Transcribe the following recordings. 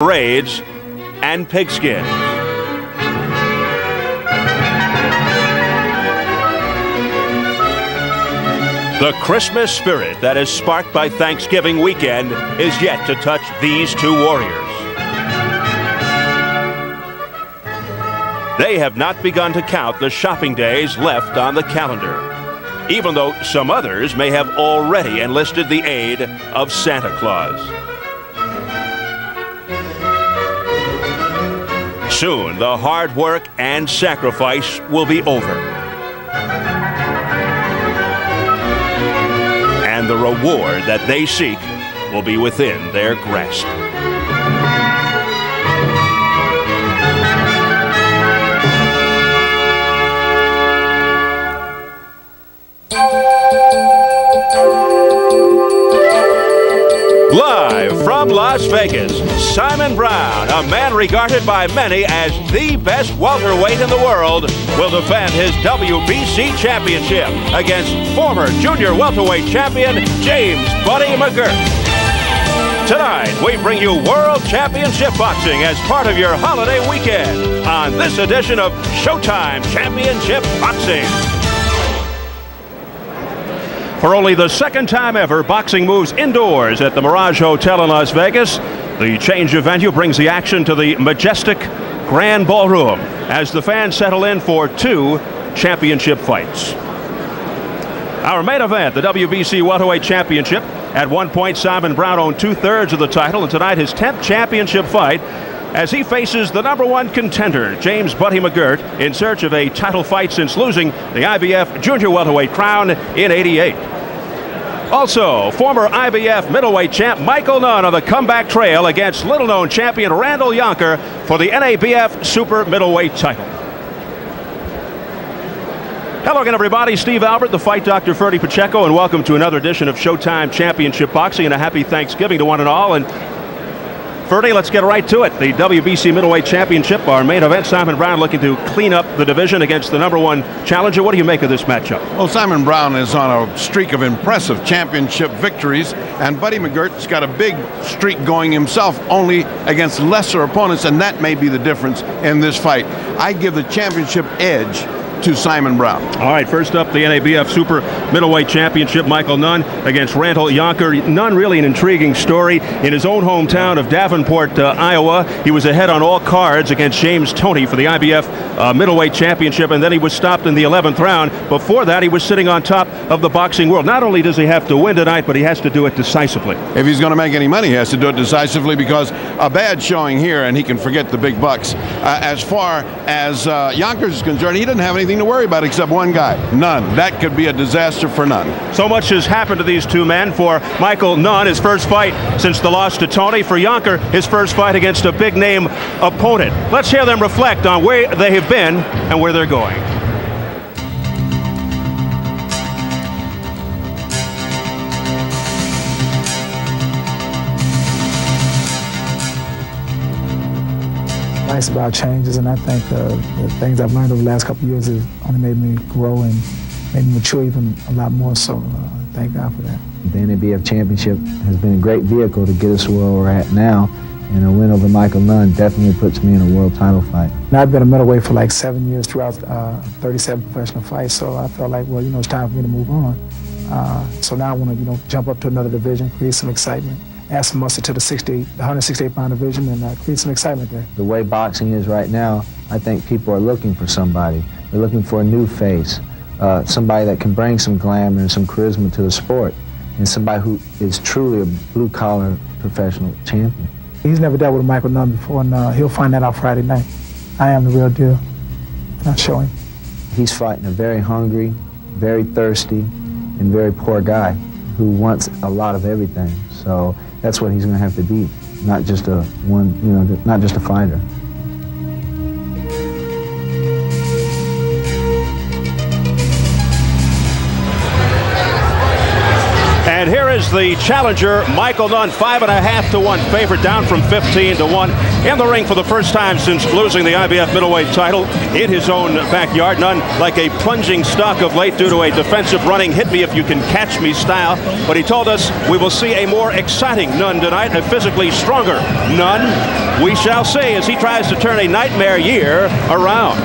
parades, and pigskins. The Christmas spirit that is sparked by Thanksgiving weekend is yet to touch these two warriors. They have not begun to count the shopping days left on the calendar, even though some others may have already enlisted the aid of Santa Claus. Soon, the hard work and sacrifice will be over, and the reward that they seek will be within their grasp. Live from Las Vegas, Simon Brown, a man regarded by many as the best welterweight in the world, will defend his WBC championship against former junior welterweight champion James Buddy McGirt. Tonight, we bring you World Championship Boxing as part of your holiday weekend on this edition of Showtime Championship Boxing. For only the second time ever, boxing moves indoors at the Mirage Hotel in Las Vegas. The change of venue brings the action to the majestic Grand Ballroom as the fans settle in for two championship fights. Our main event, the WBC Welterweight Championship. At one point, Simon Brown owned 2/3 of the title, and tonight his 10th championship fight as he faces the #1 contender, James Buddy McGirt, in search of a title fight since losing the IBF Junior Welterweight crown in '88. Also, former IBF middleweight champ Michael Nunn on the comeback trail against little-known champion Randall Yonker for the NABF Super Middleweight title. Hello again, everybody. Steve Albert, the fight doctor, Ferdy Pacheco, and welcome to another edition of Showtime Championship Boxing, and a happy Thanksgiving to one and all. And Ferdy, let's get right to it. The WBC Middleweight Championship, our main event. Simon Brown looking to clean up the division against the #1 challenger. What do you make of this matchup? Well, Simon Brown is on a streak of impressive championship victories, and Buddy McGirt's got a big streak going himself, only against lesser opponents, and that may be the difference in this fight. I give the championship edge to Simon Brown. All right, first up, the NABF Super Middleweight Championship, Michael Nunn against Randall Yonker. Nunn, really an intriguing story. In his own hometown of Davenport, Iowa, he was ahead on all cards against James Toney for the IBF Middleweight Championship, and then he was stopped in the 11th round. Before that, he was sitting on top of the boxing world. Not only does he have to win tonight, but he has to do it decisively. If he's going to make any money, he has to do it decisively, because a bad showing here, and he can forget the big bucks. As far as Yonker is concerned, he didn't have anything to worry about except one guy, Nunn. That could be a disaster for Nunn. So much has happened to these two men. For Michael Nunn, his first fight since the loss to Toney. For Yonker, his first fight against a big-name opponent. Let's hear them reflect on where they have been and where they're going. Nice about changes, and I think the things I've learned over the last couple of years has only made me grow and made me mature even a lot more, so thank God for that. The NABF Championship has been a great vehicle to get us to where we're at now, and a win over Michael Nunn definitely puts me in a world title fight. Now, I've been a middleweight for like 7 years throughout 37 professional fights, so I felt like, well, it's time for me to move on. So now I want to, jump up to another division, create some excitement. Add some muscle to the 168-pound division, and create some excitement there. The way boxing is right now, I think people are looking for somebody. They're looking for a new face, somebody that can bring some glamour and some charisma to the sport, and somebody who is truly a blue-collar professional champion. He's never dealt with Michael Nunn before, and he'll find that out Friday night. I am the real deal, and I'll show him. He's fighting a very hungry, very thirsty, and very poor guy who wants a lot of everything. So that's what he's going to have to be, not just not just a fighter. And here is is the challenger, Michael Nunn, 5.5 to 1 favorite, down from 15 to 1. In the ring for the first time since losing the IBF middleweight title in his own backyard. Nunn like a plunging stock of late due to a defensive running hit me if you can catch me style. But he told us we will see a more exciting Nunn tonight, a physically stronger Nunn. We shall see as he tries to turn a nightmare year around.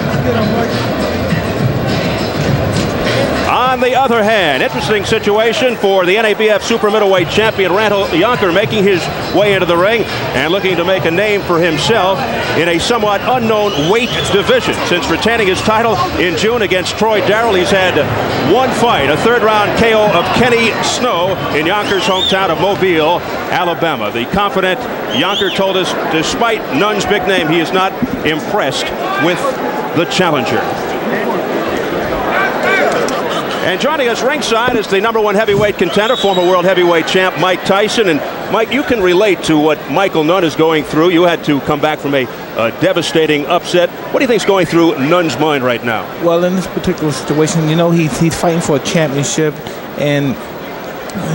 On the other hand, interesting situation for the NABF super middleweight champion Randall Yonker, making his way into the ring and looking to make a name for himself in a somewhat unknown weight division. Since retaining his title in June against Troy Darrell, he's had one fight, a third-round KO of Kenny Snow in Yonker's hometown of Mobile, Alabama. The confident Yonker told us, despite Nunn's big name, he is not impressed with the challenger. And joining us ringside is the #1 heavyweight contender, former world heavyweight champ Mike Tyson. And Mike, you can relate to what Michael Nunn is going through. You had to come back from a devastating upset. What do you think is going through Nunn's mind right now? Well, in this particular situation, you know, he's fighting for a championship, and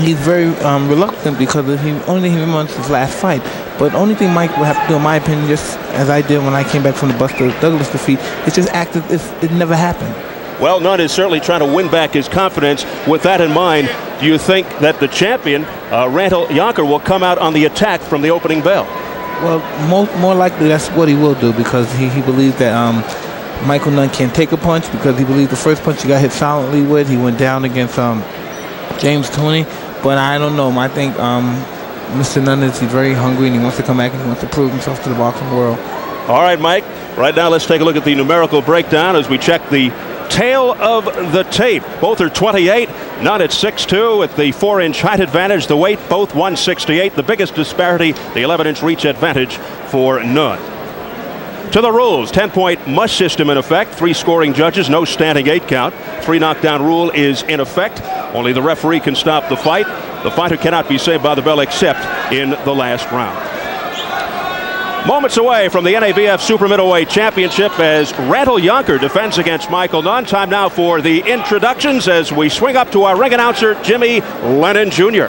he's very reluctant because he only remembers his last fight. But the only thing Mike will have to do, in my opinion, just as I did when I came back from the Buster Douglas defeat, is just act as if it never happened. Well, Nunn is certainly trying to win back his confidence. With that in mind, do you think that the champion, Randall Yonker, will come out on the attack from the opening bell? Well, more likely that's what he will do, because he believes that Michael Nunn can't take a punch, because he believes the first punch he got hit silently with, he went down against James Tooney. But I don't know. I think Mr. Nunn is very hungry, and he wants to come back and he wants to prove himself to the boxing world. All right, Mike. Right now, let's take a look at the numerical breakdown as we check the tail of the tape. Both are 28. Nunn at 6'2", with the 4-inch height advantage. The weight, both 168. The biggest disparity, the 11-inch reach advantage for Nunn. To the rules, 10-point mush system in effect. 3 scoring judges, no standing 8 count. 3 knockdown rule is in effect. Only the referee can stop the fight. The fighter cannot be saved by the bell except in the last round. Moments away from the NABF Super Middleweight Championship as Randall Yonker defends against Michael Nunn. Time now for the introductions as we swing up to our ring announcer, Jimmy Lennon Jr.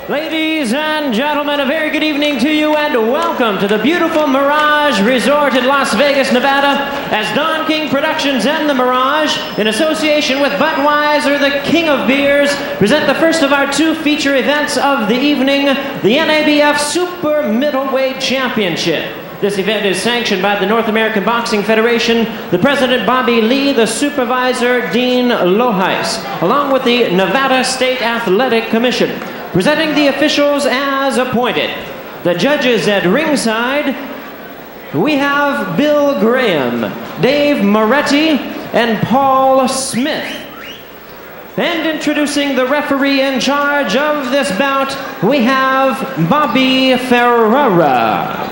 Ladies and gentlemen, a very good evening to you and welcome to the beautiful Mirage Resort in Las Vegas, Nevada, as Don King Productions and the Mirage, in association with Budweiser, the king of beers, present the first of our 2 feature events of the evening, the NABF Super Middleweight Championship. This event is sanctioned by the North American Boxing Federation, the President Bobby Lee, the Supervisor Dean Loheis, along with the Nevada State Athletic Commission. Presenting the officials as appointed. The judges at ringside, we have Bill Graham, Dave Moretti, and Paul Smith. And introducing the referee in charge of this bout, we have Bobby Ferreira.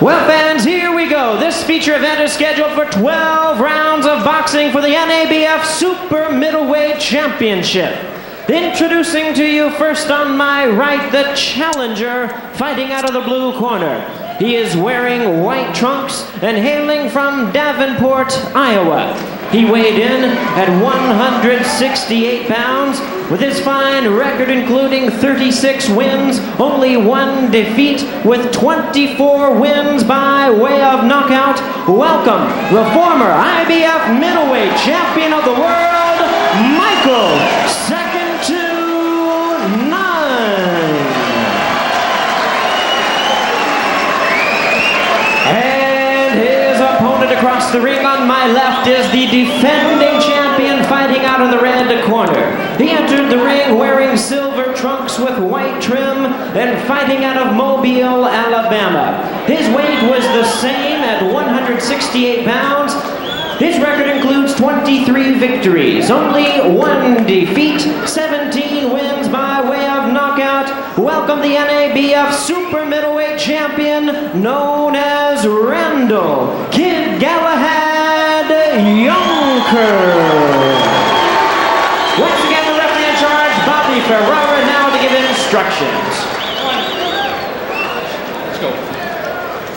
Well, fans, here we go. This feature event is scheduled for 12 rounds of boxing for the NABF Super Middleweight Championship. Introducing to you first on my right, the challenger fighting out of the blue corner. He is wearing white trunks and hailing from Davenport, Iowa. He weighed in at 168 pounds with his fine record including 36 wins, only 1 defeat, with 24 wins by way of knockout. Welcome, the former IBF middleweight champion of the world, Michael across the ring on my left is the defending champion fighting out of the red corner. He entered the ring wearing silver trunks with white trim and fighting out of Mobile, Alabama. His weight was the same at 168 pounds. His record includes 23 victories, only 1 defeat, 17 wins by way of knockout. Welcome the NABF Super Middleweight Champion, known as Randall Kid Galahad Yonker. Once again, the referee in charge, Bobby Ferreira, now to give instructions. Let's go.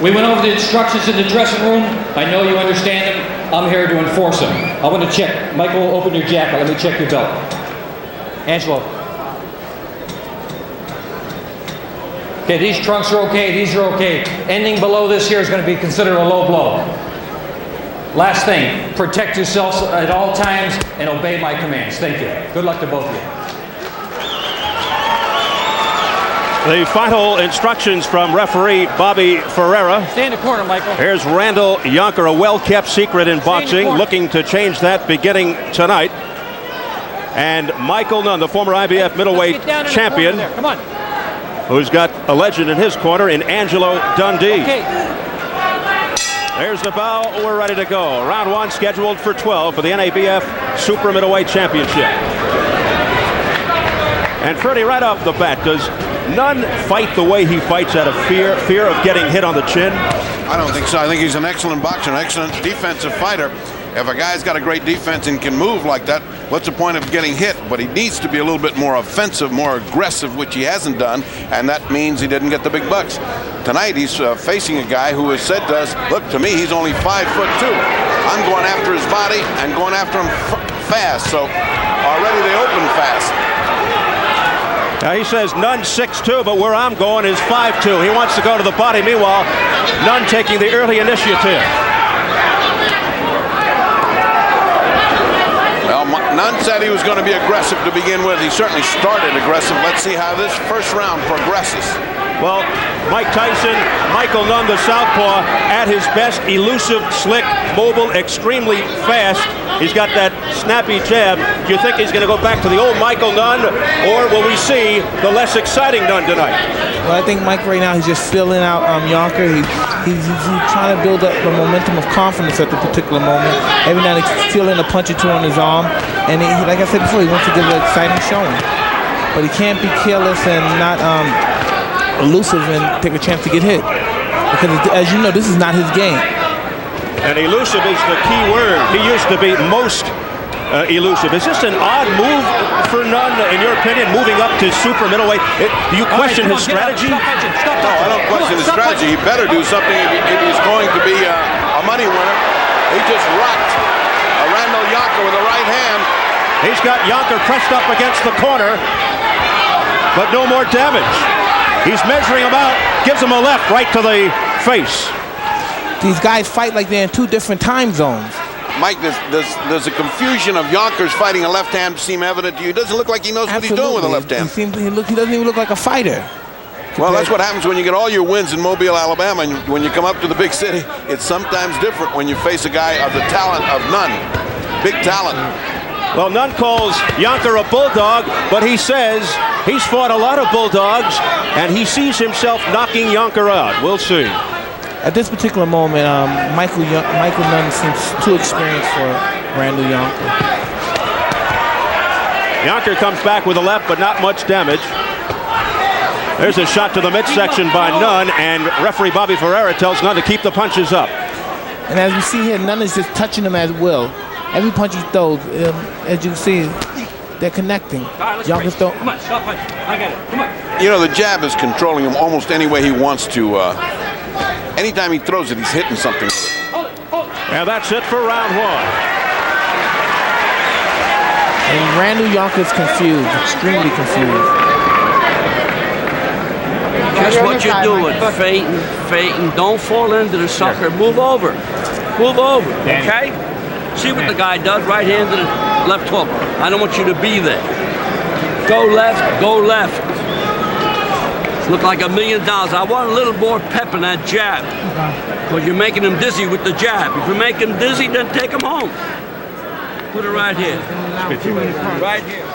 We went over the instructions in the dressing room. I know you understand them. I'm here to enforce them. I want to check. Michael, open your jacket. Let me check your belt. Angelo. Okay, these trunks are okay. These are okay. Ending below this here is going to be considered a low blow. Last thing, protect yourselves at all times and obey my commands. Thank you. Good luck to both of you. The final instructions from referee Bobby Ferreira. Stay in the corner, Michael. Here's Randall Yonker, a well-kept secret in boxing, looking to change that beginning tonight. And Michael Nunn, the former IBF middleweight champion, Come on. who's got a legend in his corner in Angelo Dundee. Okay. There's the bell. We're ready to go. Round 1 scheduled for 12 for the NABF Super Middleweight Championship. And Freddie, right off the bat, does Nunn fight the way he fights out of fear of getting hit on the chin? I don't think so. I think he's an excellent boxer, an excellent defensive fighter. If a guy's got a great defense and can move like that, what's the point of getting hit? But he needs to be a little bit more offensive, more aggressive, which he hasn't done, and that means he didn't get the big bucks. Tonight he's facing a guy who has said to us, look, to me, he's only 5'2". I'm going after his body and going after him fast, so already they open fast. Now he says Nunn 6'2", but where I'm going is 5'2". He wants to go to the body. Meanwhile, Nunn taking the early initiative. Well, Nunn said he was going to be aggressive to begin with. He certainly started aggressive. Let's see how this first round progresses. Well, Mike Tyson, Michael Nunn, the southpaw, at his best, elusive, slick, mobile, extremely fast. He's got that snappy jab. Do you think he's going to go back to the old Michael Nunn, or will we see the less exciting Nunn tonight? Well, I think Mike right now, he's just filling out Yonker. He's trying to build up the momentum of confidence at the particular moment. Every now and then he's feeling a punch or two on his arm. And like I said before, he wants to give an exciting showing. But he can't be careless and not elusive and take a chance to get hit. Because as you know, this is not his game. And elusive is the key word. He used to be most elusive. Is this an odd move for Nunn, in your opinion, moving up to super middleweight? Do you question his strategy? No, I don't question his strategy. He better do something if he's going to be a money winner. He just rocked Randall Yonker with the right hand. He's got Yonker pressed up against the corner, but no more damage. He's measuring him out, gives him a left right to the face. These guys fight like they're in two different time zones. Mike, does the confusion of Yonkers fighting a left hand seem evident to you? It doesn't look like he knows what he's doing with a left hand. He doesn't even look like a fighter. Well, that's what happens when you get all your wins in Mobile, Alabama, and when you come up to the big city. It's sometimes different when you face a guy of the talent of Nunn. Big talent. Well, Nunn calls Yonker a bulldog, but he says he's fought a lot of bulldogs, and he sees himself knocking Yonker out. We'll see. At this particular moment, Michael Nunn seems too experienced for Randall Yonker. Yonker comes back with a left, but not much damage. There's a shot to the midsection by Nunn, and referee Bobby Ferreira tells Nunn to keep the punches up. And as we see here, Nunn is just touching him at will. Every punch he throws, as you can see, they're connecting. Yonker's throwing. Come on, stop punching. I got it. Come on. You know, the jab is controlling him almost any way he wants to. Anytime he throws it, he's hitting something. And that's it for round 1. And Randall Yonker's confused, extremely confused. Just what you're doing, feinting. Don't fall into the sucker. Move over. Move over, okay? See what the guy does, right hand to the left hook. I don't want you to be there. Go left, go left. Look like $1 million. I want a little more pep in that jab. Because you're making him dizzy with the jab. If you make him dizzy, then take him home. Put it right here. Right here.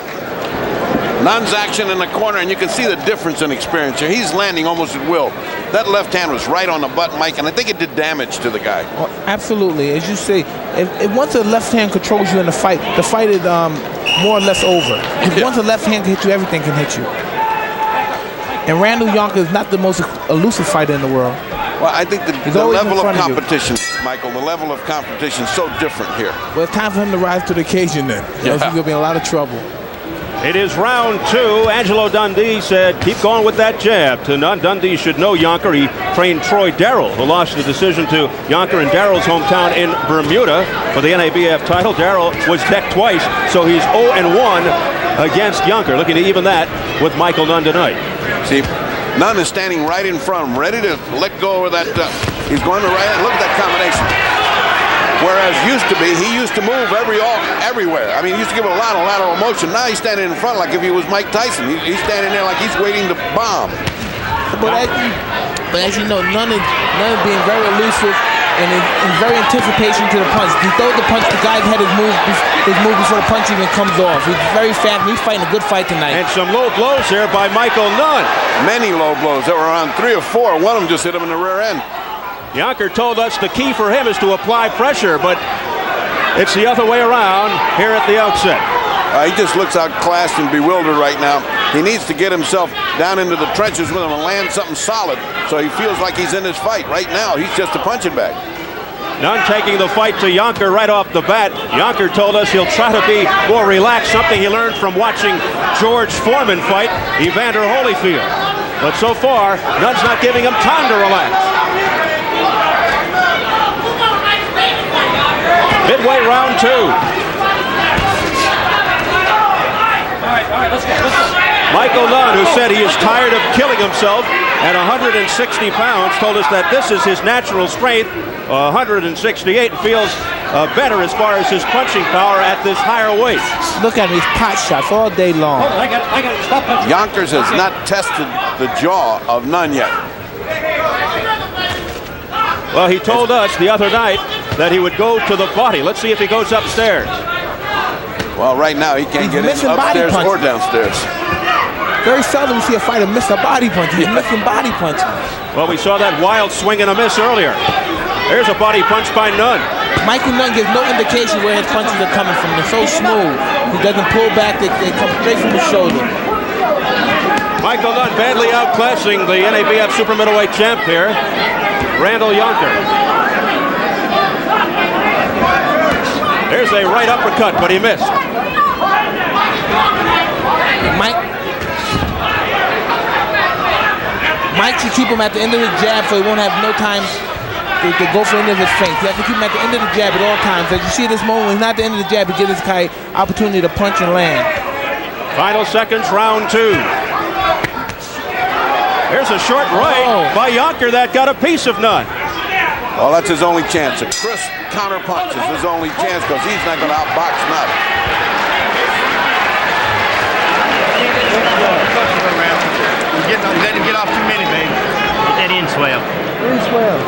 Nunn's action in the corner, and you can see the difference in experience here. He's landing almost at will. That left hand was right on the button, Mike, and I think it did damage to the guy. Oh, absolutely. As you say, if once a left hand controls you in the fight is more or less over. If once a left hand can hit you, everything can hit you. And Randall Yonker is not the most elusive fighter in the world. Well, I think the level of competition, Michael, the level of competition is so different here. Well, it's time for him to rise to the occasion then. He's going to be in a lot of trouble. It is round 2. Angelo Dundee said, keep going with that jab to Nunn. Dundee should know Yonker. He trained Troy Darrell, who lost the decision to Yonker in Darrell's hometown in Bermuda for the NABF title. Darrell was decked twice, so he's 0-1 against Yonker. Looking to even that with Michael Nunn tonight. See, Nunn is standing right in front of him, ready to let go of that. He's going to right hand. Look at that combination. Whereas he used to move everywhere. I mean, he used to give a lot of lateral motion. Now he's standing in front like if he was Mike Tyson. He's standing there like he's waiting to bomb. But as you know, Nunn is being very elusive and in very anticipation to the punch. He throws the punch, the guy's head is moved before the punch even comes off. He's very fast. He's fighting a good fight tonight. And some low blows here by Michael Nunn. Many low blows. There were around 3 or 4. One of them just hit him in the rear end. Yonker told us the key for him is to apply pressure, but it's the other way around here at the outset. He just looks outclassed and bewildered right now. He needs to get himself down into the trenches with him and land something solid so he feels like he's in his fight. Right now, he's just a punching bag. Nunn taking the fight to Yonker right off the bat. Yonker told us he'll try to be more relaxed, something he learned from watching George Foreman fight Evander Holyfield. But so far, Nunn's not giving him time to relax. Midway round 2. All right, let's go. Michael Nunn, who said he is tired of killing himself at 160 pounds, told us that this is his natural strength, 168, and feels better as far as his punching power at this higher weight. Look at him, he's pot shots all day long. Hold on, I got it. Stop punching. Yonkers has not tested the jaw of Nunn yet. Well, he told us the other night that he would go to the body. Let's see if he goes upstairs. Well, right now he can't get in upstairs or downstairs. Very seldom we see a fighter miss a body punch. He's missing body punches. Well, we saw that wild swing and a miss earlier. There's a body punch by Nunn. Michael Nunn gives no indication where his punches are coming from. They're so smooth. He doesn't pull back. They come straight from the shoulder. Michael Nunn badly outclassing the NABF super middleweight champ here, Randall Yonker. There's a right uppercut, but he missed. Mike should keep him at the end of the jab so he won't have no time to go for any of his feints. You have to keep him at the end of the jab at all times. As you see this moment, when he's not at the end of the jab, he gives this guy opportunity to punch and land. Final seconds, round 2. There's a short right by Yonker that got a piece of Nunn. Well, that's his only chance. A crisp counter punch is his only chance because he's not going to outbox Nunn. Let him get off too many, baby. Get that in swell. In swell.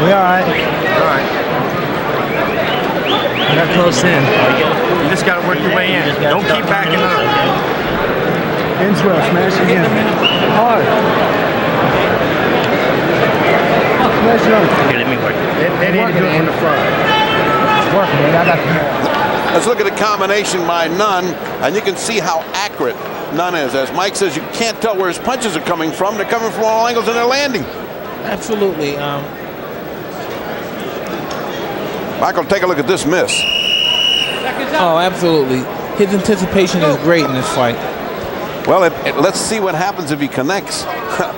We all right. All right. You got close in. You just got to work your way in. Don't keep backing up. In swell. Smash again. Hard. Smash it up. Okay, let me work. That ain't good from the front. It's working, man. I got the... Let's look at the combination by Nunn, and you can see how accurate Nunn is. As Mike says, you can't tell where his punches are coming from. They're coming from all angles and they're landing. Absolutely. Michael, take a look at this miss. Oh, absolutely. His anticipation is great in this fight. Well, let's see what happens if he connects.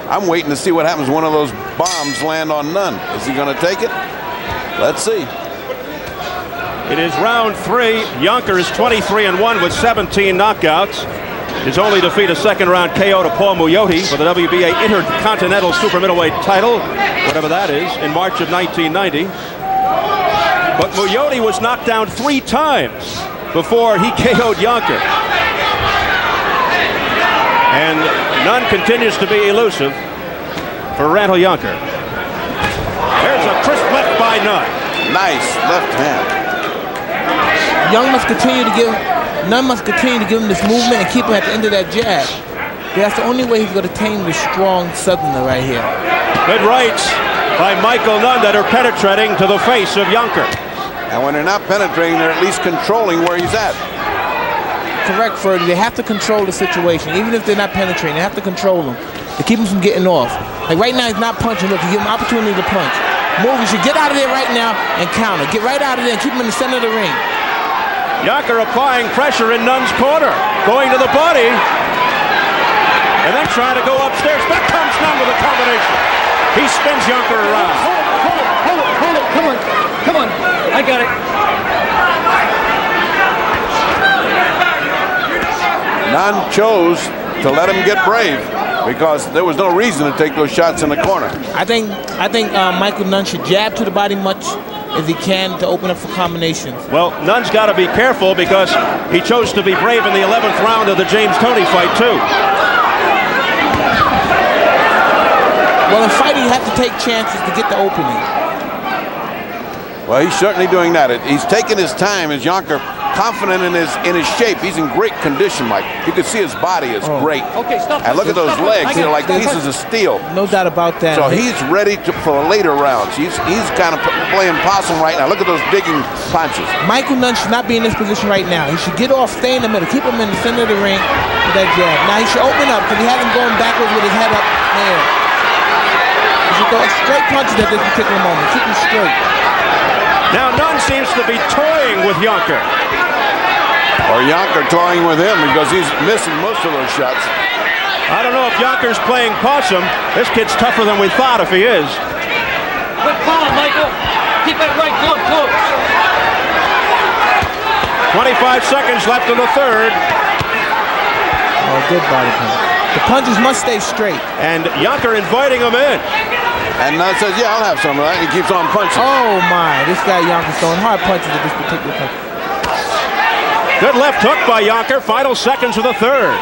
I'm waiting to see what happens when one of those bombs land on Nunn. Is he going to take it? Let's see. It is round 3. Yonker is 23-1 with 17 knockouts. His only defeat, a second-round KO to Paul Muyotti for the WBA Intercontinental Super Middleweight title, whatever that is, in March of 1990. But Muyotti was knocked down 3 times before he KO'd Yonker. And Nunn continues to be elusive for Randall Yonker. There's a crisp left by Nunn. Nice left hand. Nunn must continue to give him this movement and keep him at the end of that jab. That's the only way he's going to tame the strong southerner right here. Good rights by Michael Nunn that are penetrating to the face of Yonker. And when they're not penetrating, they're at least controlling where he's at. Correct, Ferdy. They have to control the situation. Even if they're not penetrating, they have to control him to keep him from getting off. Like right now, he's not punching. Look, you give him an opportunity to punch. Move. You should get out of there right now and counter. Get right out of there and keep him in the center of the ring. Yonker applying pressure in Nunn's corner, going to the body, and then trying to go upstairs. Back comes Nunn with a combination. He spins Yonker around. Hold it. Come on. I got it. Nunn chose to let him get brave because there was no reason to take those shots in the corner. I think Michael Nunn should jab to the body much as he can to open up for combinations. Well, Nunn's got to be careful because he chose to be brave in the 11th round of the James Toney fight, too. Well, in fighting, you have to take chances to get the opening. Well, he's certainly doing that. He's taking his time as Yonker, confident in his shape. He's in great condition, Mike. You can see his body is great. Okay, stop. And look at those legs. They're like pieces of steel. No doubt about that. So he's ready for later rounds. He's kind of playing possum right now. Look at those digging punches. Michael Nunn should not be in this position right now. He should get off, stay in the middle, keep him in the center of the ring with that jab. Now he should open up because he has him going backwards with his head up there. He should throw straight punches at this particular moment. Keep him straight. Now Nunn seems to be toying with Yonker. Or Yonker toying with him because he's missing most of those shots. I don't know if Yonker's playing possum. This kid's tougher than we thought if he is. Quick palm, Michael. Keep that right glove close. 25 seconds left in the third. Oh, good body punch. The punches must stay straight. And Yonker inviting him in. And Nunn says, yeah, I'll have some of that. He keeps on punching. Oh, my. This guy Yonker's throwing hard punches at this particular punch. Good left hook by Yonker. Final seconds of the third.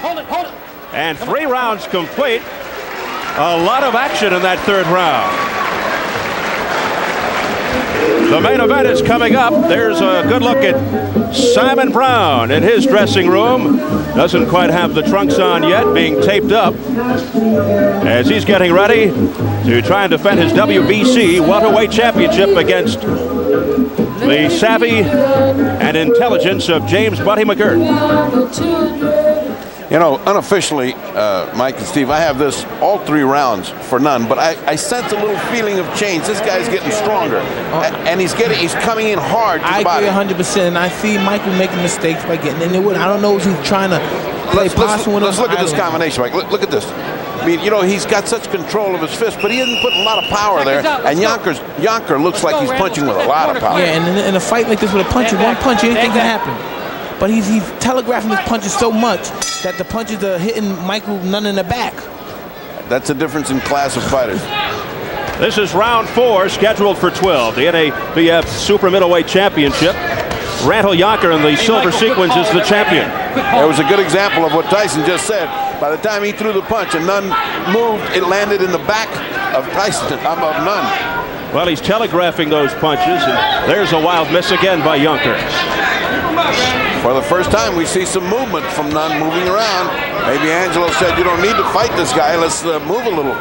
Hold it. And 3 rounds complete. A lot of action in that third round. The main event is coming up. There's a good look at Simon Brown in his dressing room. Doesn't quite have the trunks on yet, being taped up as he's getting ready to try and defend his WBC welterweight championship against the savvy and intelligence of James Buddy McGirt. You know, unofficially, Mike and Steve, I have this all 3 rounds for Nunn, but I sense a little feeling of change. This guy's getting stronger, and he's coming in hard to the body. I agree 100%, and I see Michael making mistakes by getting in there. I don't know if he's trying to play possum with him. Let's look at this combination, Mike. Look at this. I mean, you know, he's got such control of his fist, but he isn't putting a lot of power there. And Yonker looks like he's punching with a lot of power. Yeah, and in a fight like this with a punch, one punch, anything can happen. But he's telegraphing his punches so much that the punches are hitting Michael Nunn in the back. That's a difference in class of fighters. This is round 4, scheduled for 12. The NABF Super Middleweight Championship. Randall Yonker in the silver sequins is the champion. It was a good example of what Tyson just said. By the time he threw the punch and Nunn moved, it landed in the back of Nunn. Well, he's telegraphing those punches, and there's a wild miss again by Yonker. For the first time, we see some movement from Nunn moving around. Maybe Angelo said, you don't need to fight this guy. Let's move a little.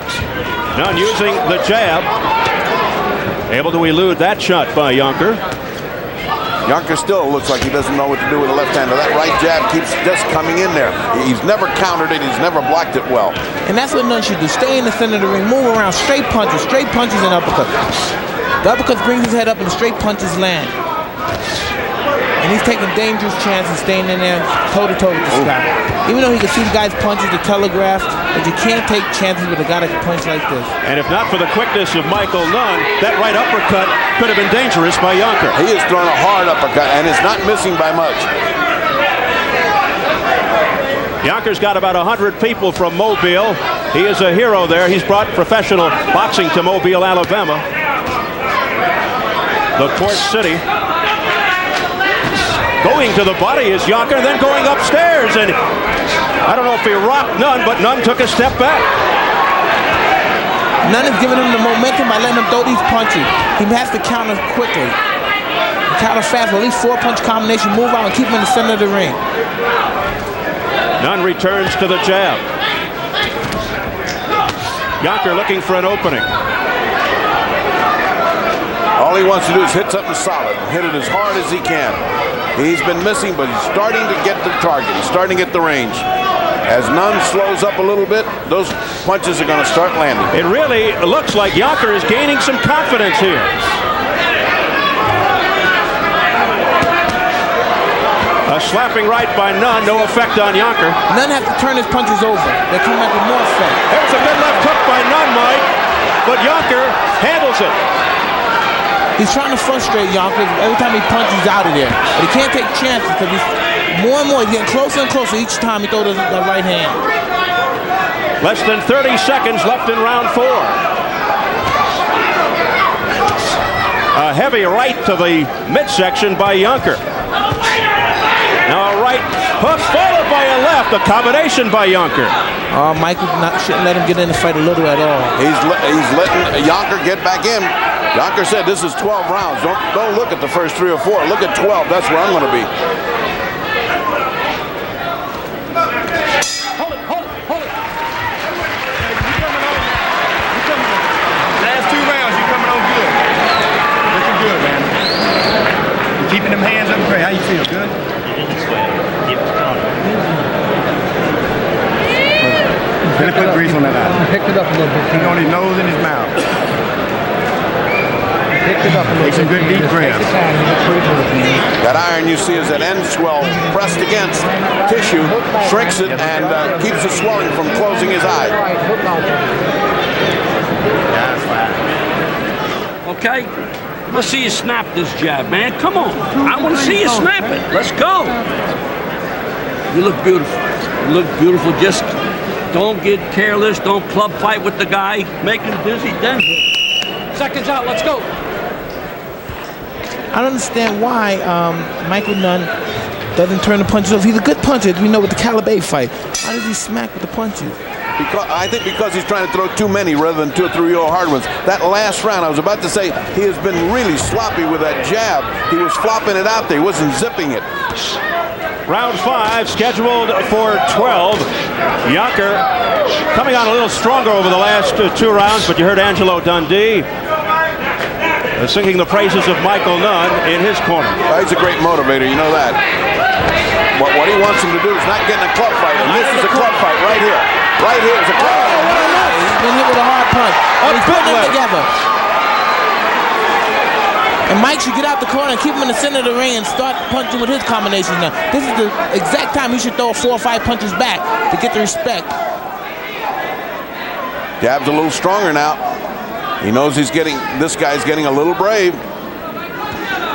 Nunn using the jab. Able to elude that shot by Yonker. Yonker still looks like he doesn't know what to do with the left hand. That right jab keeps just coming in there. He's never countered it. He's never blocked it well. And that's what Nunn should do. Stay in the center of the ring. Move around. Straight punches and uppercuts. The uppercuts brings his head up and the straight punches land. And he's taking dangerous chances staying in there toe-to-toe with this guy. Even though he can see the guy's punches, the telegraph, but you can't take chances with a guy that can punch like this. And if not for the quickness of Michael Nunn, that right uppercut could have been dangerous by Yonker. He has thrown a hard uppercut, and it's not missing by much. Yonker's got about 100 people from Mobile. He is a hero there. He's brought professional boxing to Mobile, Alabama. The port city. Going to the body is Yonker, then going upstairs, and I don't know if he rocked Nunn, but Nunn took a step back. Nunn is giving him the momentum by letting him throw these punches. He has to counter quickly. Counter fast, with at least 4-punch combination, move out and keep him in the center of the ring. Nunn returns to the jab. Yonker looking for an opening. All he wants to do is hit something solid, hit it as hard as he can. He's been missing, but he's starting to get the target. He's starting to get the range. As Nunn slows up a little bit, those punches are going to start landing. It really looks like Yonker is gaining some confidence here. A slapping right by Nunn, no effect on Yonker. Nunn has to turn his punches over. They come back with more effect. There's a good left hook by Nunn, Mike, but Yonker handles it. He's trying to frustrate Yonker. Every time he punches, he's out of there. But he can't take chances because he's more and more. He's getting closer and closer each time he throws the right hand. Less than 30 seconds left in round 4. A heavy right to the midsection by Yonker. Now a right hook followed by a left. A combination by Yonker. Michael shouldn't let him get in the fight a little at all. He's letting Yonker get back in. Yonker said this is 12 rounds. Don't look at the first 3 or 4. Look at 12. That's where I'm going to be. Hold it. Last 2 rounds, you're coming on good. Looking good, man. You're keeping them hands up great. How you feel? Good? Gonna put grease on that eye. Picked it up a little bit. He's on his nose and his mouth. Picked it up a little Take some good deep breaths. That iron you see is an end swell pressed against tissue, shrinks it, and keeps the swelling from closing his eye. Okay? Let's see you snap this jab, man. Come on. I want to see you snap it. Let's go. You look beautiful. You look beautiful. Just don't get careless. Don't club fight with the guy. Make him dizzy. Then seconds out. Let's go. I don't understand why Michael Nunn doesn't turn the punches off. He's a good puncher, as we know, with the Calabay fight. How does he smack with the punches? I think because he's trying to throw too many rather than 2 or 3 real hard ones. That last round, I was about to say, he has been really sloppy with that jab. He was flopping it out there. He wasn't zipping it. Round 5 scheduled for 12. Yonker coming on a little stronger over the last 2 rounds, but you heard Angelo Dundee singing the praises of Michael Nunn in his corner. Well, he's a great motivator, you know that. But what he wants him to do is not get in a club fight, and this is a club fight right here. Right here is a club fight. He's been hit with a hard punch. He's putting them together. And Mike should get out the corner and keep him in the center of the ring and start punching with his combinations now. This is the exact time he should throw 4 or 5 punches back to get the respect. Jab's a little stronger now. He knows this guy's getting a little brave.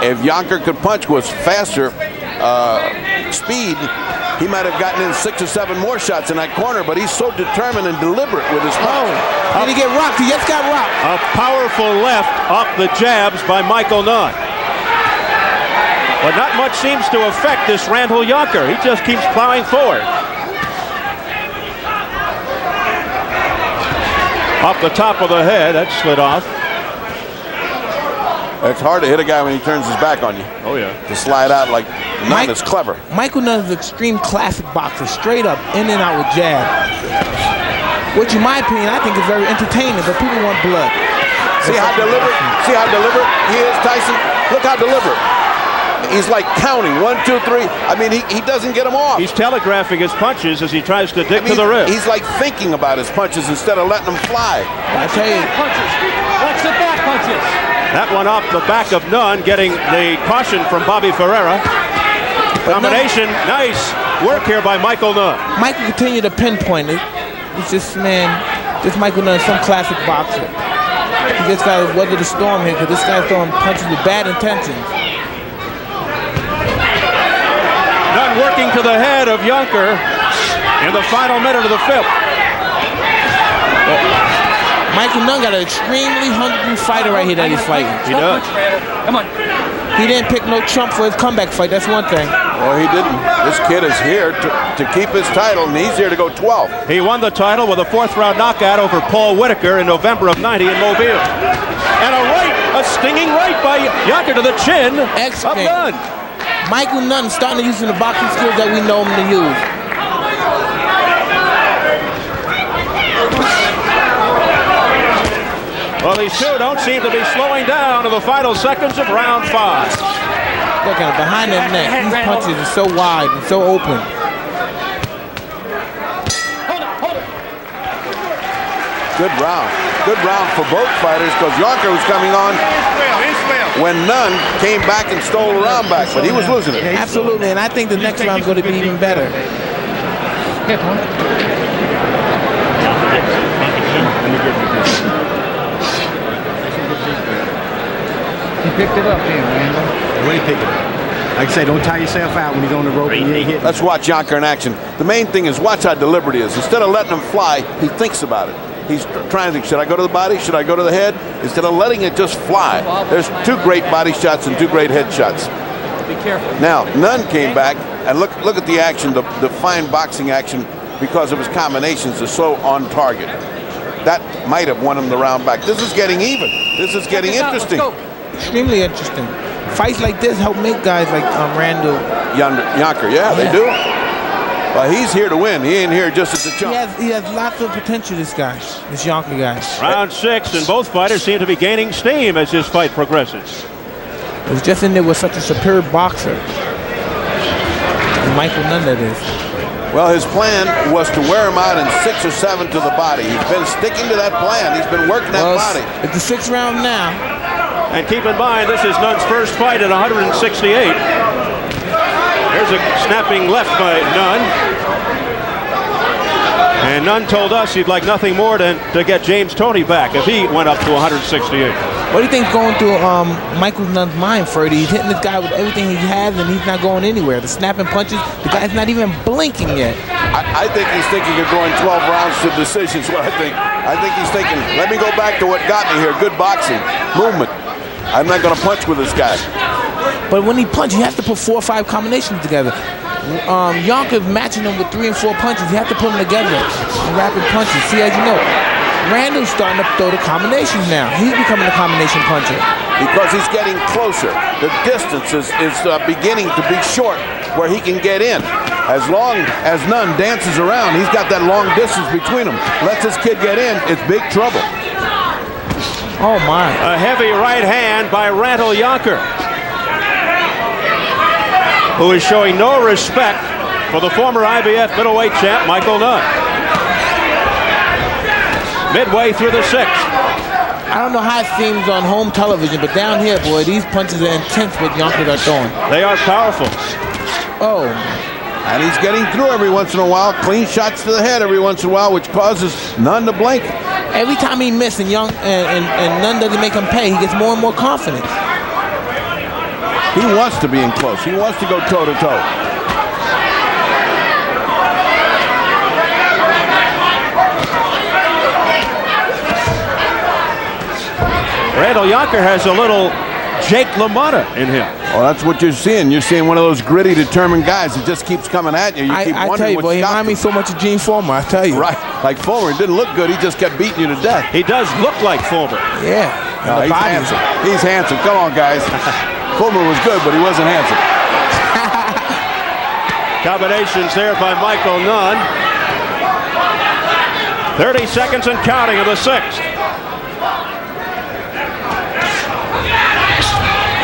If Yonker could punch with faster speed, he might have gotten in 6 or 7 more shots in that corner, but he's so determined and deliberate with his punch. Did he get rocked? He just got rocked. A powerful left off the jabs by Michael Nunn. But not much seems to affect this Randall Yonker. He just keeps plowing forward. Off the top of the head, that slid off. It's hard to hit a guy when he turns his back on you. Oh, yeah. To slide out like Nunn is clever. Michael Nunn is an extreme classic boxer, straight up, in and out with jab. Which, in my opinion, I think is very entertaining, but people want blood. See how deliberate he is, Tyson? Look how deliberate. He's like counting 1, 2, 3. I mean, he doesn't get them off. He's telegraphing his punches as he tries to dig to the ribs. He's like thinking about his punches instead of letting them fly. I tell you. Watch the back punches. That one off the back of Nunn, getting the caution from Bobby Ferreira. Combination, nice work here by Michael Nunn. Michael continue to pinpoint it. It's just, man, this Michael Nunn is some classic boxer. He just got to weather the storm here because this guy's throwing punches with bad intentions. Nunn working to the head of Yonker in the final minute of the 5th. Michael Nunn got an extremely hungry fighter right here that he's fighting. He does. Come on. He didn't pick no Trump for his comeback fight. That's one thing. Well, he didn't. This kid is here to keep his title, and he's here to go 12. He won the title with a 4th-round knockout over Paul Whitaker in November of '90 in Mobile. And a stinging right by Yonker to the chin of Nunn. Michael Nunn starting to use the boxing skills that we know him to use. Well, these two don't seem to be slowing down in the final seconds of round 5. Look at him behind the neck. These punches are so wide and so open. Good round. Good round for both fighters because Yonker was coming on when Nunn came back and stole the round back, but he was losing it. Absolutely, and I think the next round is going to be even better. He picked it up then, Randall. When he picked it up. Like I say, don't tire yourself out when he's on the rope and you ain't hitting. Let's watch Yonker in action. The main thing is watch how deliberate he is. Instead of letting him fly, he thinks about it. He's trying to think, should I go to the body? Should I go to the head? Instead of letting it just fly. There's 2 great body shots and 2 great head shots. Be careful. Now, Nunn came back, and look at the action, the fine boxing action, because of his combinations are so on target. That might have won him the round back. This is getting even. This is getting interesting. Extremely interesting. Fights like this help make guys like Randall. Yonker, yeah, they do. Well, he's here to win. He ain't here just as a chump. He has lots of potential, this Yonker guy. Round 6, and both fighters seem to be gaining steam as this fight progresses. He's just in there with such a superior boxer. Michael Nunn, that is. Well, his plan was to wear him out in 6 or 7 to the body. He's been sticking to that plan. He's been working that body. It's the 6th round now. And keep in mind, this is Nunn's first fight at 168. There's a snapping left by Nunn. And Nunn told us he'd like nothing more than to get James Toney back if he went up to 168. What do you think going through Michael Nunn's mind, Freddie? He's hitting this guy with everything he has, and he's not going anywhere. The snapping punches, the guy's not even blinking yet. I think he's thinking of going 12 rounds to decisions. What I think he's thinking, let me go back to what got me here. Good boxing, movement. I'm not going to punch with this guy. But when he punches, he has to put 4 or 5 combinations together. Yonker's matching him with 3 and 4 punches. You have to put them together in rapid punches. See, as you know, Randall's starting to throw the combinations now. He's becoming a combination puncher. Because he's getting closer. The distance is beginning to be short where he can get in. As long as Nunn dances around, he's got that long distance between them. Lets this kid get in, it's big trouble. Oh, my. A heavy right hand by Randall Yonker, who is showing no respect for the former IBF middleweight champ, Michael Nunn. Midway through the 6th. I don't know how it seems on home television, but down here, boy, these punches are intense what Yonker are throwing. They are powerful. Oh. And he's getting through every once in a while. Clean shots to the head every once in a while, which causes Nunn to blink. Every time he misses and Nunn doesn't make him pay, he gets more and more confidence. He wants to be in close. He wants to go toe-to-toe. Randall Yonker has a little Jake LaMotta in him. Well, that's what you're seeing. You're seeing one of those gritty, determined guys that just keeps coming at you. You keep I wondering tell you, boy, he what's reminds me so much of Gene Fulmer, I tell you. Right. Like Fulmer, it didn't look good. He just kept beating you to death. He does look like Fulmer. Yeah. No, he's handsome. He's handsome. Come on, guys. Fulmer was good, but he wasn't handsome. Combinations there by Michael Nunn. 30 seconds and counting of the 6th.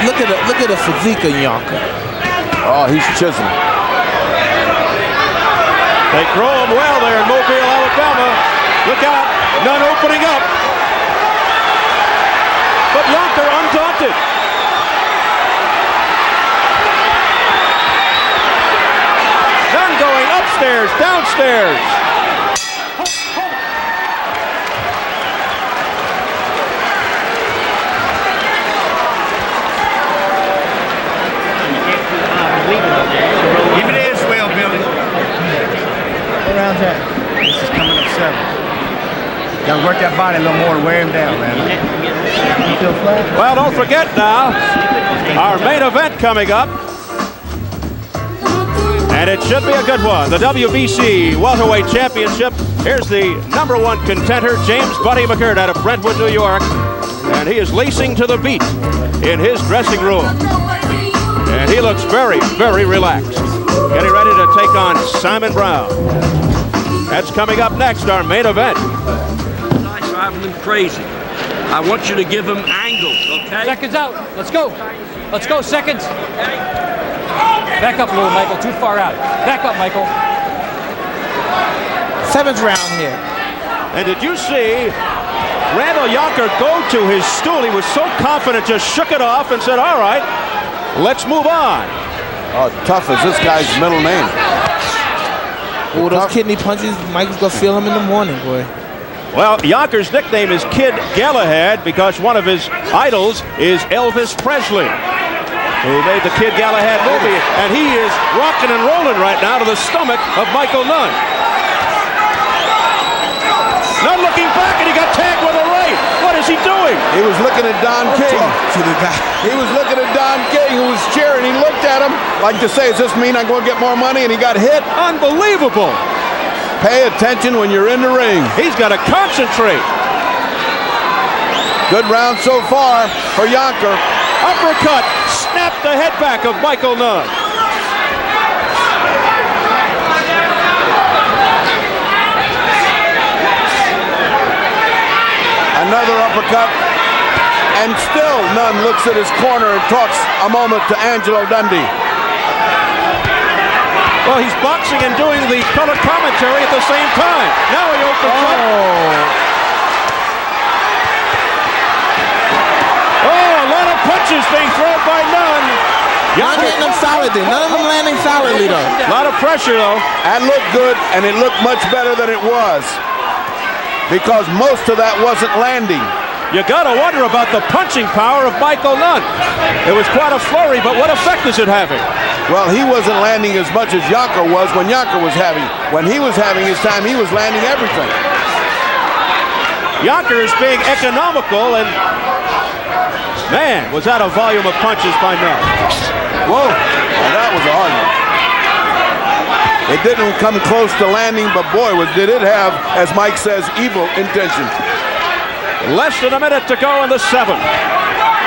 Look at the physique of Yonker. Oh, he's chiseling. They throw him well there in Mobile, Alabama. Look out, Nunn opening up. But Yonker undaunted. Nunn going upstairs, downstairs. Give it in, swell, Billy. What round's that? This is coming up 7. Gotta work that body a little more to wear him down, man. You feel flat? Well, don't forget now, our main event coming up. And it should be a good one. The WBC Welterweight Championship. Here's the #1 contender, James Buddy McGirt out of Brentwood, New York. And he is lacing to the beat in his dressing room. And he looks very, very relaxed. Getting ready to take on Simon Brown. That's coming up next, our main event. Guys are driving them crazy. I want you to give them angles, okay? Seconds out. Let's go. Let's go, seconds. Back up a little, Michael. Too far out. Back up, Michael. 7th round here. And did you see Randall Yonker go to his stool? He was so confident, just shook it off and said, all right, let's move on. Oh, tough is this guy's middle name. Oh, those kidney punches, Michael's gonna feel him in the morning, boy. Well, Yonker's nickname is Kid Galahad because one of his idols is Elvis Presley, who made the Kid Galahad movie, and he is rocking and rolling right now to the stomach of Michael Nunn. Nunn looking back, and he got tagged with a right. What is he doing? He was looking at Don King. He was looking at Don King, who was cheering. He looked at him like to say, does this mean I'm going to get more money? And he got hit. Unbelievable. Pay attention when you're in the ring. He's got to concentrate. Good round so far for Yonker. Uppercut, snapped the head back of Michael Nunn. Another uppercut, and still Nunn looks at his corner and talks a moment to Angelo Dundee. Well, he's boxing and doing the color commentary at the same time. Now he opens up. Oh, a lot of punches being thrown by Nunn. None hitting them solidly. None of them landing solidly, though. A lot of pressure, though. That looked good, and it looked much better than it was, because most of that wasn't landing. You got to wonder about the punching power of Michael Nunn. It was quite a flurry, but what effect is it having? Well, he wasn't landing as much as Yonker was when Yonker was having. When he was having his time, he was landing everything. Yonker is being economical, and man, was that a volume of punches by Nunn. Whoa, well, that was a hard one. It didn't come close to landing, but boy, did it have, as Mike says, evil intention. Less than a minute to go in the 7th.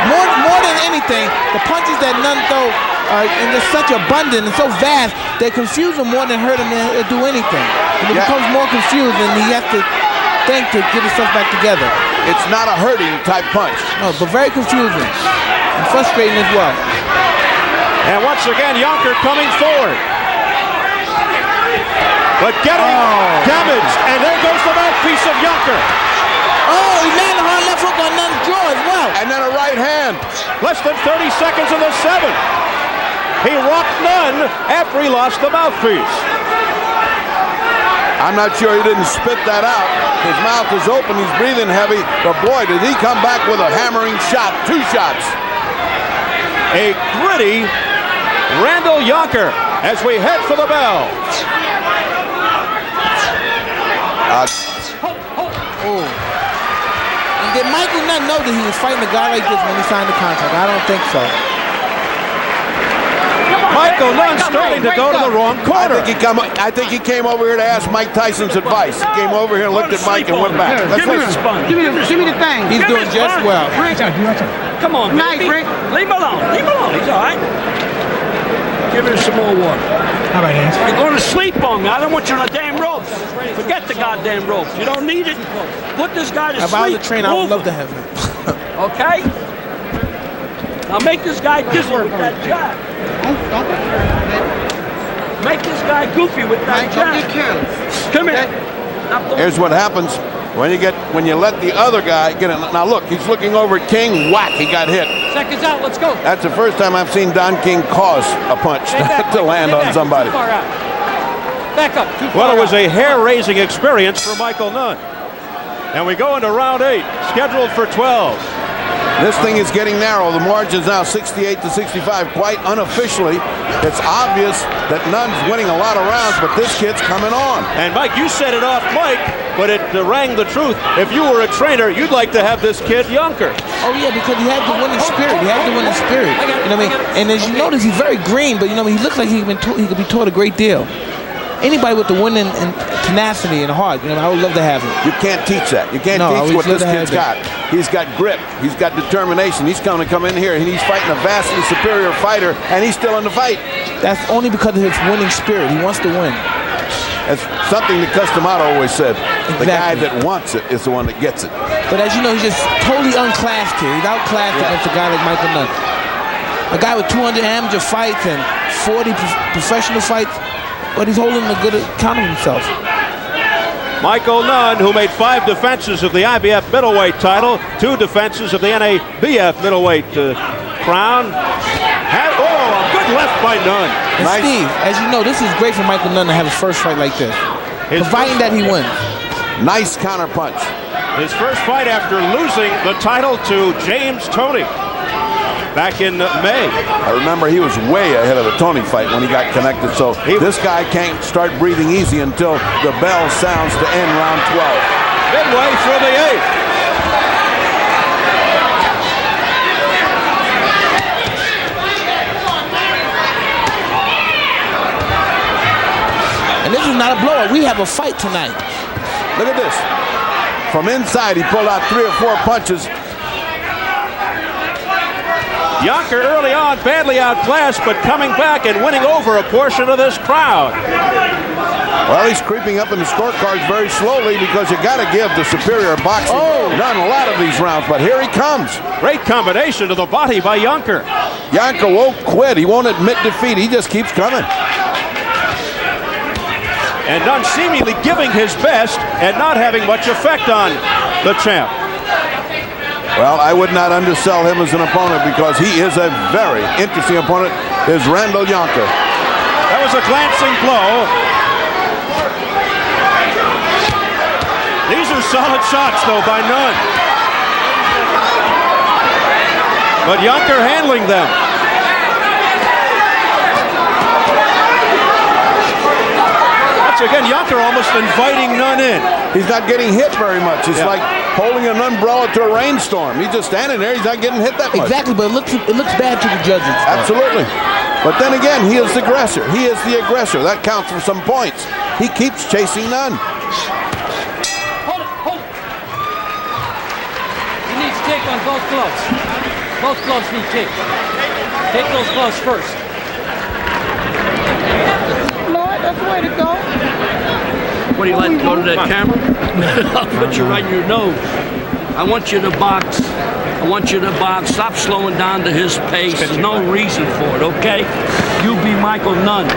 More than anything, the punches that Nunn throw are in just such abundant and so vast, they confuse him more than hurt him to do anything. And he becomes more confused, and he has to think to get himself back together. It's not a hurting type punch. No, but very confusing and frustrating as well. And once again, Yonker coming forward. But getting damaged, and there goes the mouthpiece of Yonker. Oh, he landed a hard left hook on Nunn's jaw as well. And then a right hand. Less than 30 seconds in the 7th. He rocked Nunn after he lost the mouthpiece. I'm not sure he didn't spit that out. His mouth is open, he's breathing heavy, but boy, did he come back with a hammering shot, 2 shots. A gritty Randall Yonker as we head for the bell. Did Michael Nunn know that he was fighting a guy like this when he signed the contract? I don't think so. Michael Nunn starting to go to the wrong corner. I think he came over here to ask Mike Tyson's advice. He came over here and looked at Mike and went back. Give me the thing. He's doing just well. Come on, Nice, baby. Rick. Leave him alone. Leave him alone. He's all right. Give him some more water. All right, Hans. You're going to sleep on me. I don't want you on the damn ropes. Forget the goddamn ropes. You don't need it. Put this guy to sleep. If I was a trainer, I would love to have him. Okay? Now make this guy dizzy with that jab. Make this guy goofy with that jab. Come here. Here's what happens when you let the other guy get it. Now look, he's looking over at King. Whack! He got hit. Seconds out. Let's go. That's the first time I've seen Don King cause a punch to land on somebody. Too far out. Back up. Too far Well, it was out. a hair-raising experience for Michael Nunn. And we go into round 8, scheduled for 12. This thing is getting narrow. The margin's now 68 to 65, quite unofficially. It's obvious that Nunn's winning a lot of rounds, but this kid's coming on. And Mike, you set it off, Mike, but it rang the truth. If you were a trainer, you'd like to have this kid Yonker. Oh yeah, because he had the winning spirit. He had the winning spirit. You know what I mean? And as you notice, he's very green, but you know he looks like he could be taught a great deal. Anybody with the winning and tenacity and heart, you know, I would love to have him. You can't teach that. You can't teach what this kid's got. He's got grit. He's got determination. He's going to come in here and he's fighting a vastly superior fighter, and he's still in the fight. That's only because of his winning spirit. He wants to win. That's something that Customato always said. Exactly. The guy that wants it is the one that gets it. But as you know, he's just totally unclassed here. He's outclassed against a guy like Michael Nunn. A guy with 200 amateur fights and 40 professional fights, but he's holding a good account of himself. Michael Nunn, who made 5 defenses of the IBF middleweight title, 2 defenses of the NABF middleweight crown. A good left by Nunn. And Steve, as you know, this is great for Michael Nunn to have his first fight like this, providing that he wins. Nice counter punch. His first fight after losing the title to James Toney back in May. I remember he was way ahead of the Toney fight when he got connected, so this guy can't start breathing easy until the bell sounds to end round 12. Midway through the 8th. And this is not a blowout. We have a fight tonight. Look at this. From inside, he pulled out 3 or 4 punches. Yonker early on badly outclassed, but coming back and winning over a portion of this crowd. Well, he's creeping up in the scorecards very slowly because you got to give the superior boxing Nunn a lot of these rounds, but here he comes. Great combination to the body by Yonker. Yonker won't quit. He won't admit defeat. He just keeps coming. And Nunn seemingly giving his best and not having much effect on the champ. Well, I would not undersell him as an opponent because he is a very interesting opponent, is Randall Yonker. That was a glancing blow. These are solid shots, though, by Nunn. But Yonker handling them. Once again, Yonker almost inviting Nunn in. He's not getting hit very much. It's like holding an umbrella to a rainstorm. He's just standing there. He's not getting hit that much. Exactly, but it looks bad to the judges. Absolutely. But then again, he is the aggressor. He is the aggressor. That counts for some points. He keeps chasing Nunn. Hold it, hold it. He needs kick on both gloves. Both gloves need kick. Take those gloves first. Lord, that's the way to go. What do you like to go to that camera? I'll put you right in your nose. I want you to box. I want you to box. Stop slowing down to his pace. There's no reason for it, okay? You be Michael Nunn.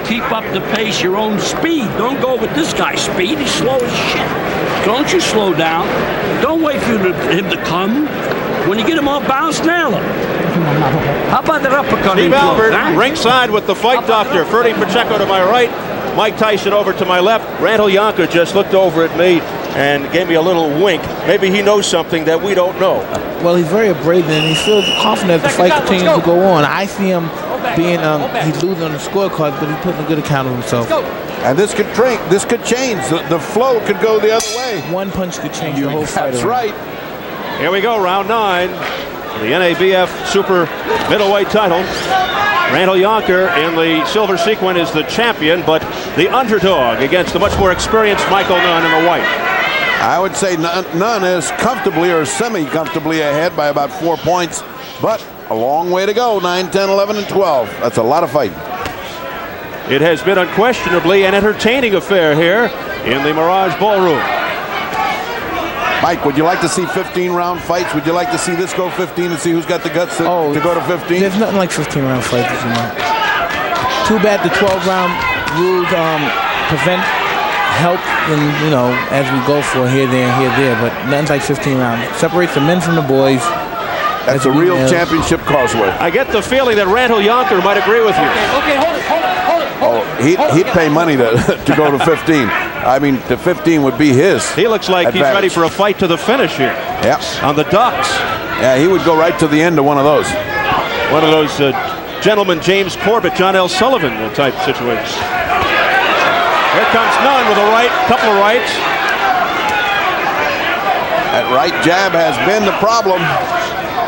Keep up the pace, your own speed. Don't go with this guy's speed. He's slow as shit. Don't you slow down. Don't wait for him to come. When you get him off balance, nail him. How about that uppercut? Steve Albert, ringside with the fight doctor. Ferdy Pacheco to my right. Mike Tyson over to my left. Randall Yonker just looked over at me and gave me a little wink. Maybe he knows something that we don't know. Well, he's very brazen and he feels confident as the fight continues to go on. I see him being, he's losing on the scorecard, but he's putting a good account of himself. And this could change. The flow could go the other way. One punch could change the whole fight. That's right. Here we go, round 9. The NABF Super Middleweight title. Randall Yonker in the silver sequin is the champion, but the underdog against the much more experienced Michael Nunn in the white. I would say Nunn is comfortably or semi-comfortably ahead by about 4 points, but a long way to go. 9, 10, 11, and 12. That's a lot of fighting. It has been unquestionably an entertaining affair here in the Mirage Ballroom. Mike, would you like to see 15-round fights? Would you like to see this go 15 and see who's got the guts to go to 15? There's nothing like 15-round fights, you know. Too bad the 12-round rules prevent help, and you know, as we go for here, there, and here, there. But nothing's like 15 rounds. Separates the men from the boys. That's a real championship causeway. I get the feeling that Randall Yonker might agree with you. Okay, hold it. He'd pay money to go to 15. I mean, the 15 would be his. He looks like advantage. He's ready for a fight to the finish here. Yep. On the Ducks. Yeah, he would go right to the end of one of those. One of those gentlemen, James Corbett, John L. Sullivan type situations. Here comes Nunn with a right, couple of rights. That right jab has been the problem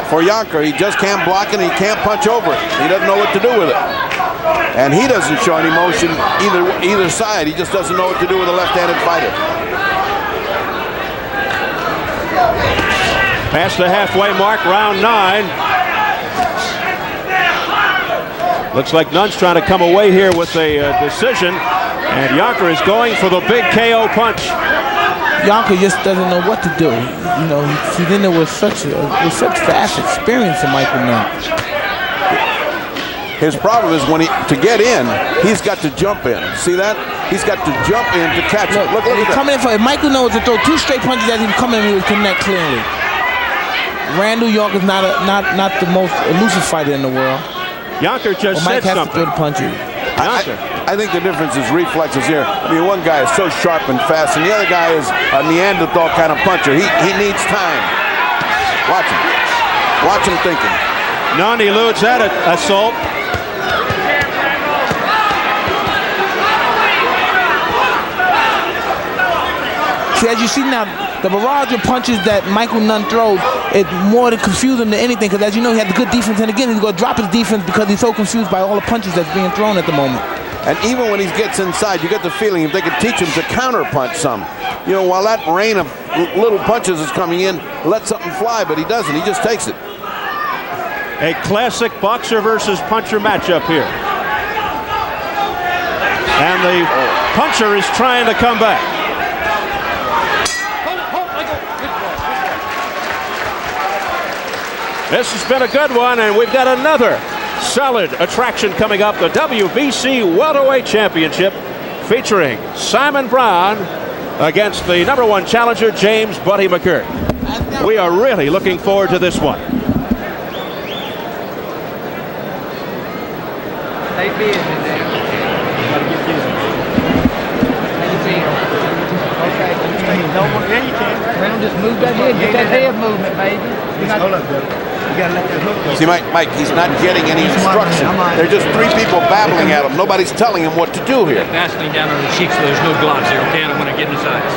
for Yonker. He just can't block it, and he can't punch over it. He doesn't know what to do with it. And he doesn't show any motion either side. He just doesn't know what to do with a left-handed fighter. Past the halfway mark, round 9. Looks like Nunn's trying to come away here with a decision. And Yonker is going for the big KO punch. Yonker just doesn't know what to do. You know, he's in there with such vast experience in Michael Nunn. His problem is to get in, he's got to jump in. See that? He's got to jump in to catch it. Look at that. Coming in for if Michael knows to throw 2 straight punches as he was coming in, he would connect cleanly. Randall Yonker's not the most elusive fighter in the world. Yonker just said something. Mike has to throw the punches. Yonker. I think the difference is reflexes here. I mean, one guy is so sharp and fast, and the other guy is a Neanderthal kind of puncher. He needs time. Watch him. Watch him thinking. Nunn eludes that assault. See, as you see now, the barrage of punches that Michael Nunn throws, it's more than confusing than anything, because as you know, he has good defense, and again, he's going to drop his defense because he's so confused by all the punches that's being thrown at the moment. And even when he gets inside, you get the feeling if they could teach him to counter-punch some. You know, while that rain of little punches is coming in, let something fly, but he doesn't. He just takes it. A classic boxer versus puncher matchup here. And the puncher is trying to come back. This has been a good one, and we've got another solid attraction coming up, the WBC Welterweight Championship, featuring Simon Brown against the #1 challenger, James Buddy McGirt. We are really looking forward to this one. Stay busy, Dan. Okay, no more. Yeah, you can. Well, just move that head. Get that head movement, baby. Hold up, brother. You gotta let that hook go. See, Mike, he's not getting any instruction. They're just three people babbling at him. Nobody's telling him what to do here. Vaseline down on the cheeks so there's no gloves here, okay? I don't want to get in his eyes.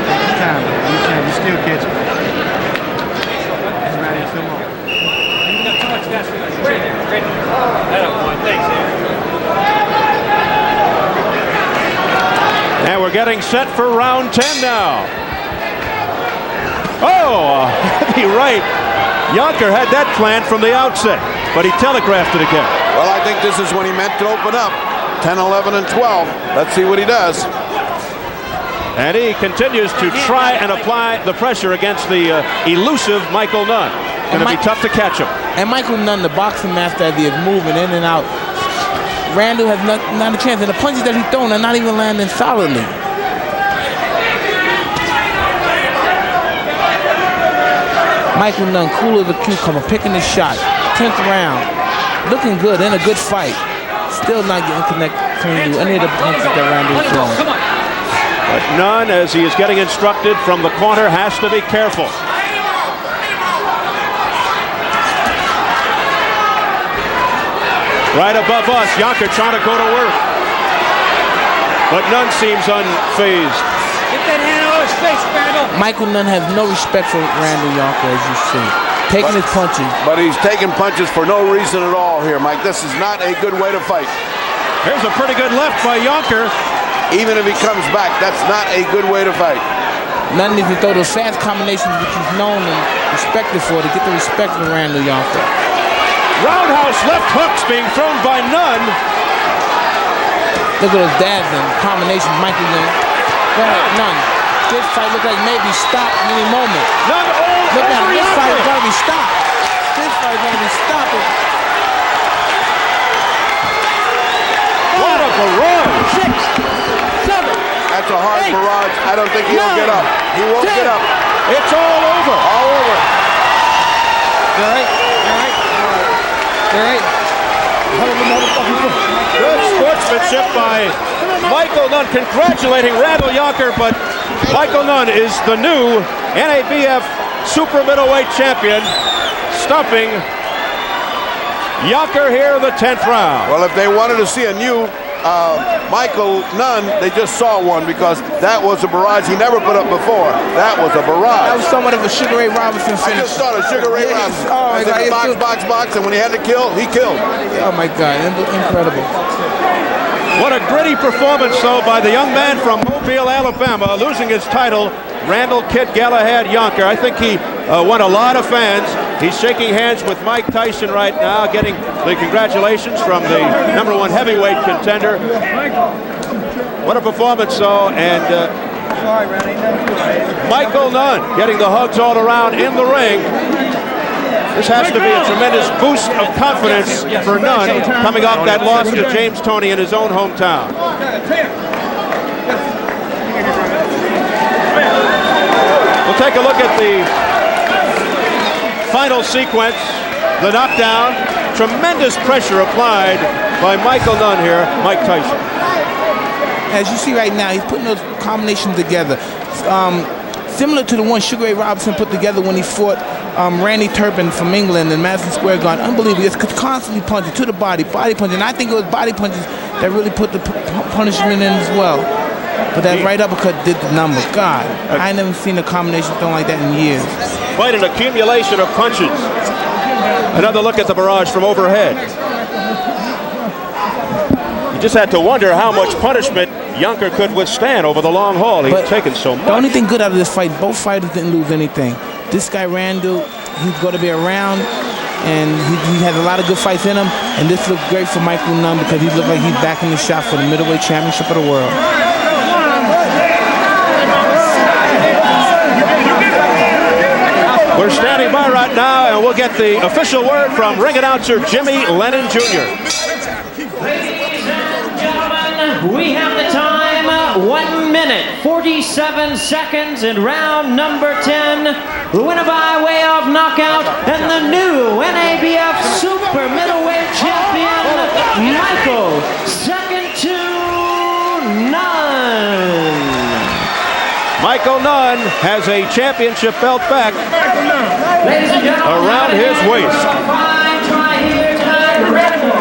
Take your time, man. You still catching. That's right, come on. You got too much Vaseline. Straight there, straight there. That one, thanks, And we're getting set for round 10 now. Oh, heavy right. Yonker had that planned from the outset, but he telegraphed it again. Well, I think this is when he meant to open up. 10, 11, and 12. Let's see what he does. And he continues to try and apply the pressure against the elusive Michael Nunn. Going to be tough to catch him. And Michael Nunn, the boxing master, as he is moving in and out, Randall has not a chance. And the punches that he's throwing are not even landing solidly. Michael Nunn, cool as a cucumber, picking his shot. 10th round. Looking good, in a good fight. Still not getting connected to any of the punches that Randall's throwing. But Nunn, as he is getting instructed from the corner, has to be careful. Right above us, Yonker trying to go to work. But Nunn seems unfazed. Get that hand out of his face, Randall. Michael Nunn has no respect for Randall Yonker, as you see. Taking his punches. But he's taking punches for no reason at all here, Mike. This is not a good way to fight. Here's a pretty good left by Yonker. Even if he comes back, that's not a good way to fight. Nunn needs to throw those fast combinations which he's known and respected for to get the respect of Randall Yonker. Roundhouse left hooks being thrown by Nunn. Look at those dabs and combinations Michael Nunn. Go ahead, Nunn. This fight looks like maybe stopped at any moment. Nunn all look at over this Yonker. fight is going to be stopped. This fight is going to be stopped. What a barrage. 6, 7. That's a hard barrage. I don't think he'll get up. He won't get up. It's all over. All over. All right. All right. All right. Good sportsmanship by Michael Nunn, congratulating Randall Yonker, but Michael Nunn is the new NABF super middleweight champion, stumping Yonker here in the 10th round. Well, if they wanted to see a new Michael Nunn, they just saw one, because that was a barrage he never put up before. That was a barrage. That was somewhat of a Sugar Ray Robinson I finish. just thought of Sugar Ray Robinson. Oh, my God. Box, and when he had to kill, he killed. Oh, my God. Incredible. What a gritty performance, though, by the young man from Mobile, Alabama, losing his title, Randall Kid Galahad Yonker. I think he won a lot of fans. He's shaking hands with Mike Tyson right now, getting the congratulations from the #1 heavyweight contender. What a performance, though, and Michael Nunn getting the hugs all around in the ring. This has to be a tremendous boost of confidence for Nunn coming off that loss to James Toney in his own hometown. We'll take a look at the final sequence, the knockdown. Tremendous pressure applied by Michael Nunn here, Mike Tyson. As you see right now, he's putting those combinations together. Similar to the one Sugar Ray Robinson put together when he fought Randy Turpin from England in Madison Square Garden. Unbelievable. He was constantly punching to the body punching. And I think it was body punches that really put the punishment in as well. But that right uppercut did the number. God, I ain't never seen a combination thrown like that in years. Quite an accumulation of punches. Another look at the barrage from overhead. You just had to wonder how much punishment Yonker could withstand over the long haul. He's taken so much. The only thing good out of this fight, both fighters didn't lose anything. This guy, Randall, he's going to be around, and he has a lot of good fights in him. And this looked great for Michael Nunn because he looked like he's back in the shot for the middleweight championship of the world. We're standing by right now, and we'll get the official word from ring announcer Jimmy Lennon Jr. Ladies and gentlemen, we have the time, 1 minute, 47 seconds in round number 10. The winner by way of knockout and the new NABF Super Middleweight Champion, Michael Second to Nunn. Michael Nunn has a championship belt back around his waist. Try here tonight, Randall.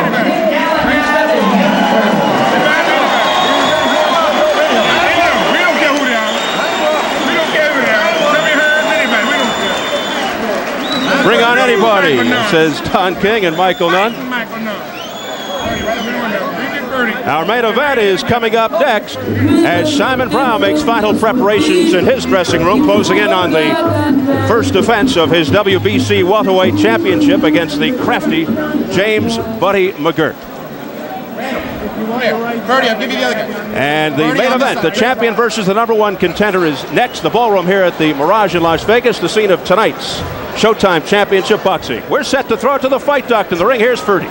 Bring on anybody, says Don King and Michael Nunn. Our main event is coming up next as Simon Brown makes final preparations in his dressing room, closing in on the first defense of his WBC welterweight championship against the crafty James Buddy McGirt. And the main event, the champion versus the #1 contender, is next. The ballroom here at the Mirage in Las Vegas, the scene of tonight's Showtime Championship Boxing. We're set to throw it to the fight doctor. The ring, here's Ferdy.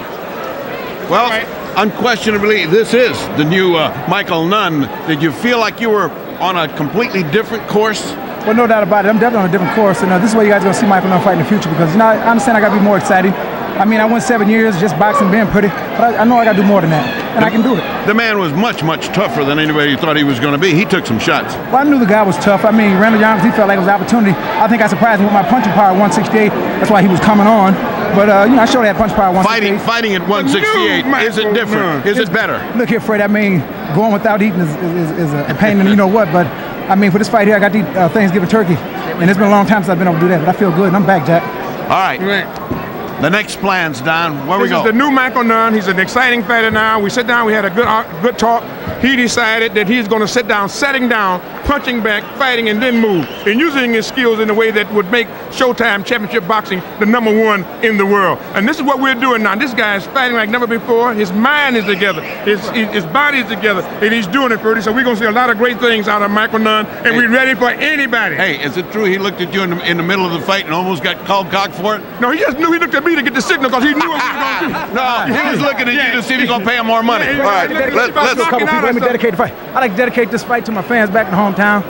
Well, unquestionably, this is the new Michael Nunn. Did you feel like you were on a completely different course? Well, no doubt about it. I'm definitely on a different course, and this is where you guys are going to see Michael Nunn fight in the future because, I understand I got to be more exciting. I mean, I went 7 years just boxing, being pretty, but I know I got to do more than that, and I can do it. The man was much, much tougher than anybody thought he was going to be. He took some shots. Well, I knew the guy was tough. I mean, Randall Yonker, he felt like it was an opportunity. I think I surprised him with my punching power at 168. That's why he was coming on. But, I showed that punch power at 168. Fighting at 168, is it different? Is it better? Look here, Fred, I mean, going without eating is a pain in you know what, but, I mean, for this fight here, I got to eat Thanksgiving turkey, and it's been a long time since I've been able to do that, but I feel good, and I'm back, Jack. All right. The next plans, Don. Where we go? This is the new Michael Nunn. He's an exciting fighter now. We sit down. We had a good talk. He decided that he's going to sit down, setting down, punching back, fighting, and then move, and using his skills in a way that would make Showtime Championship Boxing the #1 in the world. And this is what we're doing now. This guy is fighting like never before. His mind is together. His body is together, and he's doing it, Ferdy. So we're going to see a lot of great things out of Michael Nunn, and we're ready for anybody. Hey, is it true he looked at you in the middle of the fight and almost got called cock for it? No, he just knew he looked at me to get the signal because he knew what we were going to do. No, he was looking at you to see if he's going to pay him more money. All right, let's Let me dedicate the fight. I like to dedicate this fight to my fans back in hometown.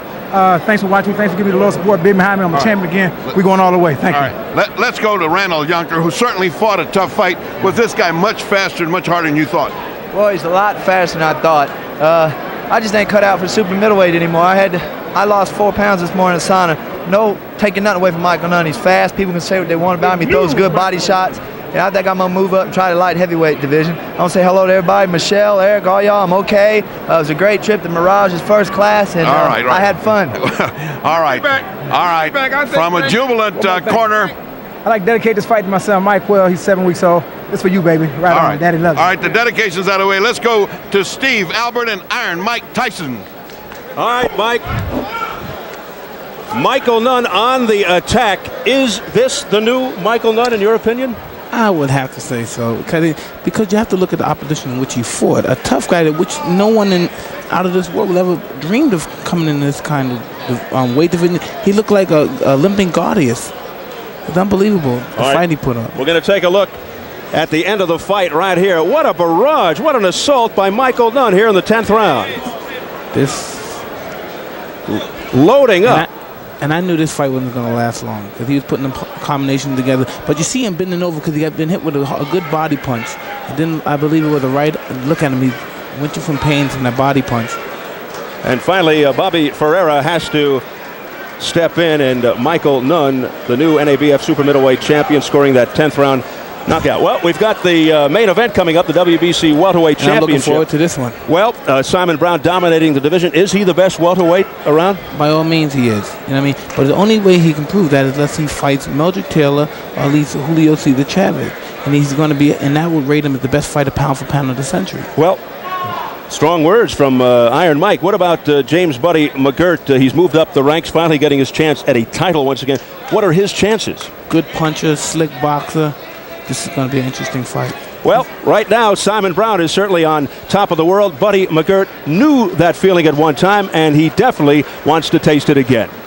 Thanks for watching. Thanks for giving me the little support. Big behind me. I'm a champion again. We're going all the way. Thank you. All right. Let's go to Randall Yonker, who certainly fought a tough fight. Was this guy much faster and much harder than you thought? Well, he's a lot faster than I thought. I just ain't cut out for super middleweight anymore. I lost 4 pounds this morning at sauna. No taking nothing away from Michael Nunn. He's fast. People can say what they want about him. He throws good body shots. And I think I'm going to move up and try the light heavyweight division. I want to say hello to everybody. Michelle, Eric, all y'all, I'm okay. It was a great trip. The Mirage is first class, and I had fun. All right. From a jubilant corner. I like to dedicate this fight to my son, Mike Well. He's 7 weeks old. This for you, baby. Right on. Daddy loves you. All right, the dedication's out of the way. Let's go to Steve Albert and Iron Mike Tyson. All right, Mike. Michael Nunn on the attack. Is this the new Michael Nunn, in your opinion? I would have to say so, because you have to look at the opposition in which he fought. A tough guy that which no one out of this world would ever dreamed of coming in this kind of weight division. He looked like a limping Guardius. It's unbelievable, the fight he put up. We're going to take a look at the end of the fight right here. What a barrage, what an assault by Michael Nunn here in the 10th round. This loading up. And I knew this fight wasn't going to last long because he was putting the combination together. But you see him bending over because he got been hit with a good body punch. And then I believe it was a right. Look at him. He went through some pains from that body punch. And finally, Bobby Ferreira has to step in, and Michael Nunn, the new NABF super middleweight champion, scoring that 10th round knockout. Well, we've got the main event coming up, the WBC welterweight And I'm looking championship. forward to this one. Well, Simon Brown dominating the division. Is he the best welterweight around? By all means, he is. You know what I mean? But the only way he can prove that is unless he fights Meldrick Taylor or at least Julio Cesar Chavez. And he's going to be, and that would rate him as the best fighter pound for pound of the century. Well, strong words from Iron Mike. What about James Buddy McGirt? He's moved up the ranks, finally getting his chance at a title once again. What are his chances? Good puncher, slick boxer. This is going to be an interesting fight. Well, right now, Simon Brown is certainly on top of the world. Buddy McGirt knew that feeling at one time, and he definitely wants to taste it again.